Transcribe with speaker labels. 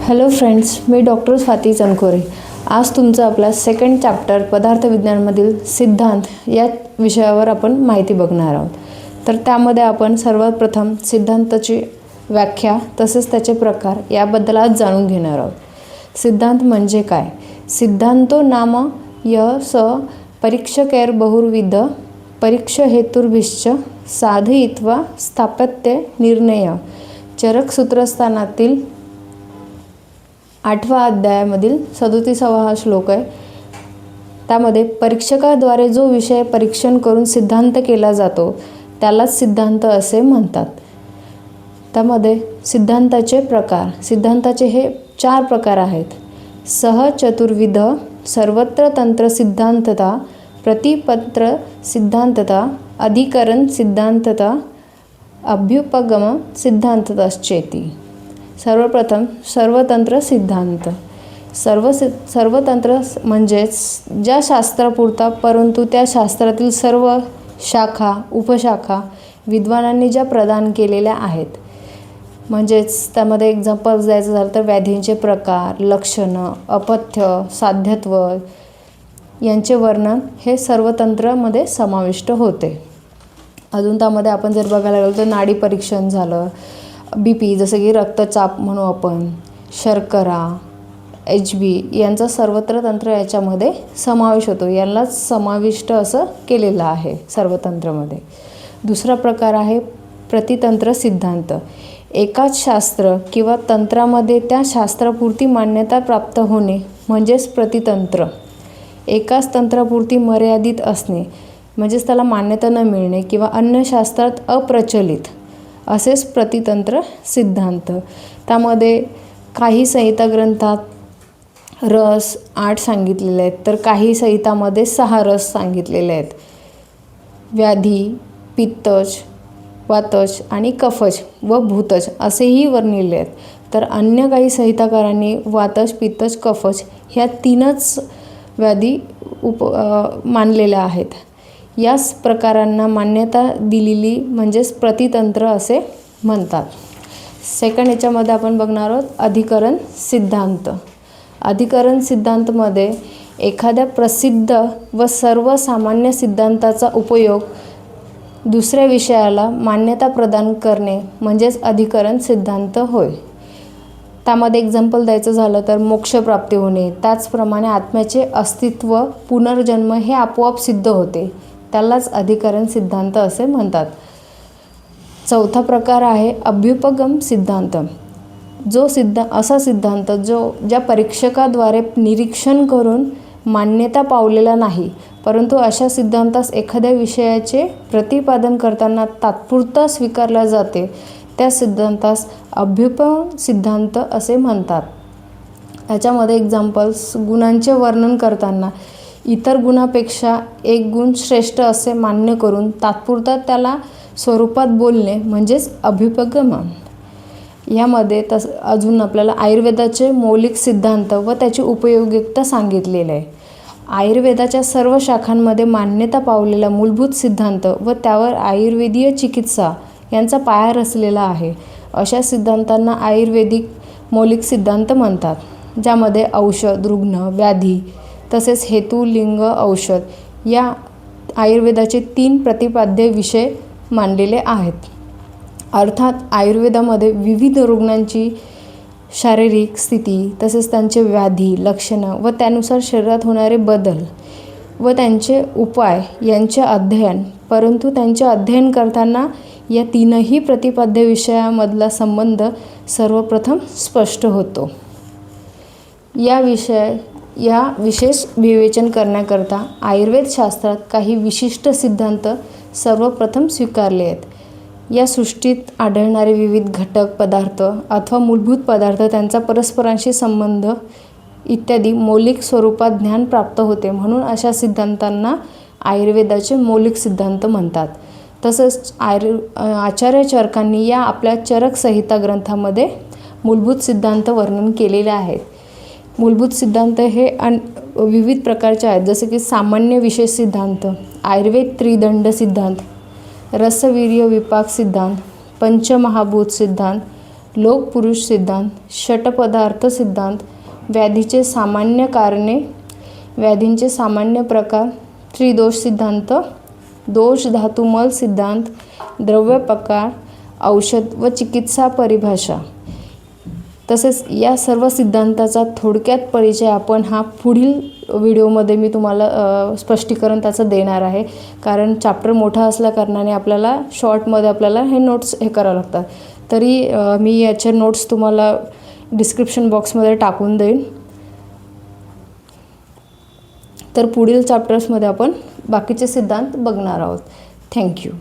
Speaker 1: Hello friends, मी doctor Swati चनकोरे। आज तुमचं आपला सेकंड चॅप्टर पदार्थ विज्ञानमधील सिद्धांत या विषयावर आपण माहिती बघणार आहोत। तर त्यामध्ये आपण सर्वात प्रथम सिद्धांताची व्याख्या तसेच त्याचे प्रकार याबद्दल आज जाणून घेणार आहोत। सिद्धांत म्हणजे काय? सिद्धांतो नाम यः स परीक्षकैर बहुविध परीक्ष हेतुर्भिश्च साधयित्वा स्थाप्यते निर्णय। चरक सूत्रस्थानातील 8व्या अध्यायामधील 37वा हा श्लोक आहे। त्यामध्ये परीक्षकाद्वारे जो विषय परीक्षण करून सिद्धांत केला जातो त्यालाच सिद्धांत असे म्हणतात। त्यामध्ये सिद्धांताचे प्रकार, सिद्धांताचे हे 4 प्रकार आहेत। सहचतुर्विध, सर्वत्र तंत्र सिद्धांतता, प्रतिपत्र सिद्धांतता, अधिकरण सिद्धांतता, अभ्युपगम सिद्धांतताश्चेति। सर्वप्रथम सर्वतंत्र सिद्धांत। सर्वतंत्र म्हणजेच ज्या शास्त्रापुरता परंतु त्या शास्त्रातील सर्व शाखा उपशाखा विद्वानांनी ज्या प्रदान केलेल्या आहेत। म्हणजेच त्यामध्ये एक्झाम्पल्स द्यायचं झालं तर व्याधींचे प्रकार, लक्षणं, अपथ्य, साध्यत्व यांचे वर्णन हे सर्वतंत्रामध्ये समाविष्ट होते। अजून त्यामध्ये आपण जर बघायला गेलो तर नाडी परीक्षण झालं, BP जसं की रक्तचाप म्हणू आपण, शर्करा, HB यांचा सर्वत्र तंत्र याच्यामध्ये समावेश होतो। यालाच समाविष्ट असं केलेलं आहे सर्वतंत्रामध्ये। दुसरा प्रकार आहे प्रतितंत्र सिद्धांत। एकाच शास्त्र किंवा तंत्रामध्ये त्या शास्त्रापुरती मान्यता प्राप्त होणे म्हणजेच प्रतितंत्र। एकाच तंत्रापुरती मर्यादित असणे म्हणजेच त्याला मान्यता न मिळणे किंवा अन्य शास्त्रात अप्रचलित असेच प्रतितंत्र सिद्धांत। त्यामध्ये काही संहिता ग्रंथात रस 8 सांगितलेले आहेत तर काही संहितामध्ये 6 रस सांगितलेले आहेत। व्याधी, पित्तज, वातज आणि कफज व भूतज असेही वर्णिले आहेत। तर अन्य काही संहिताकारांनी वातज, पित्तज, कफज ह्या 3च व्याधी मानलेल्या आहेत। याच प्रकारांना मान्यता दिलेली म्हणजेच प्रतितंत्र असे म्हणतात। सेकंड याच्यामध्ये आपण बघणार आहोत अधिकरण सिद्धांत। अधिकरण सिद्धांतमध्ये एखाद्या प्रसिद्ध व सर्वसामान्य सिद्धांताचा उपयोग दुसऱ्या विषयाला मान्यता प्रदान करणे म्हणजेच अधिकरण सिद्धांत होय। त्यामध्ये एक्झाम्पल द्यायचं झालं तर मोक्षप्राप्ती होणे, त्याचप्रमाणे आत्म्याचे अस्तित्व, पुनर्जन्म हे आपोआप सिद्ध होते, त्यालाच अधिकरण सिद्धांत असे म्हणतात। चौथा प्रकार आहे अभ्युपगम सिद्धांत। असा सिद्धांत ज्या परीक्षकाद्वारे निरीक्षण करून मान्यता पावलेला नाही, परंतु अशा सिद्धांतास एखाद्या विषयाचे प्रतिपादन करताना तात्पुरता स्वीकारला जाते त्या सिद्धांतास अभ्युपगम सिद्धांत असे म्हणतात। याच्यामध्ये एक्झाम्पल्स गुणांचे वर्णन करताना इतर गुणापेक्षा एक गुण श्रेष्ठ असे मान्य करून तात्पुरता त्याला स्वरूपात बोलणे म्हणजेच अभ्युपगम। यामध्ये अजून आपल्याला आयुर्वेदाचे मौलिक सिद्धांत व त्याची उपयोगिता सांगितलेले आहे। आयुर्वेदाच्या सर्व शाखांमध्ये मान्यता पावलेला मूलभूत सिद्धांत व त्यावर आयुर्वेदीय चिकित्सा यांचा पाया रचलेला आहे। अशा सिद्धांतांना आयुर्वेदिक मौलिक सिद्धांत म्हणतात, ज्यामध्ये औषध, रुग्ण, व्याधी तसेच हेतू, लिंग, औषध या आयुर्वेदाचे 3 प्रतिपाद्य विषय मांडलेले आहेत। अर्थात आयुर्वेदामध्ये विविध रुग्णांची शारीरिक स्थिती तसेच त्यांचे व्याधी, लक्षणं व त्यानुसार शरीरात होणारे बदल व त्यांचे उपाय यांचे अध्ययन, परंतु त्यांचे अध्ययन करताना या 3ही प्रतिपाद्य विषयामधला संबंध सर्वप्रथम स्पष्ट होतो। या विशेष विवेचन करण्याकरता आयुर्वेद शास्त्रात काही विशिष्ट सिद्धांत सर्वप्रथम स्वीकारले आहेत। या सृष्टीत आढळणारे विविध घटक पदार्थ अथवा मूलभूत पदार्थ, त्यांचा परस्परांशी संबंध इत्यादी मौलिक स्वरूपात ज्ञान प्राप्त होते, म्हणून अशा सिद्धांतांना आयुर्वेदाचे मौलिक सिद्धांत म्हणतात। तसंच आचार्य चरकांनी या आपल्या चरक संहिता ग्रंथामध्ये मूलभूत सिद्धांत वर्णन केलेले आहेत। मूलभूत सिद्धांत हे विविध प्रकारचे आहेत, जसे की सामान्य विशेष सिद्धांत, आयुर्वेद त्रिदंड सिद्धांत, रसवीर्य विपाक सिद्धांत, पंचमहाभूत सिद्धांत, लोक पुरुष सिद्धांत, षटपदार्थ सिद्धांत, व्याधीचे सामान्य कारणे, व्याधींचे सामान्य प्रकार, त्रिदोष सिद्धांत, दोष धातुमल सिद्धांत, द्रव्य प्रकार, औषध व चिकित्सा परिभाषा. तसेच या सर्व सिद्धांताचा थोडक्यात परिचय आपण हा पुढील व्हिडिओमध्ये मी तुम्हाला स्पष्टीकरण त्याचं देणार आहे. कारण चॅप्टर मोठा असल्याकारणाने आपल्याला शॉर्टमध्ये आपल्याला हे नोट्स हे करावं लागतात. तरी मी याचे नोट्स तुम्हाला डिस्क्रिप्शन बॉक्समध्ये टाकून देईन. तर पुढील चॅप्टर्समध्ये आपण बाकीचे सिद्धांत बघणार आहोत. थँक्यू.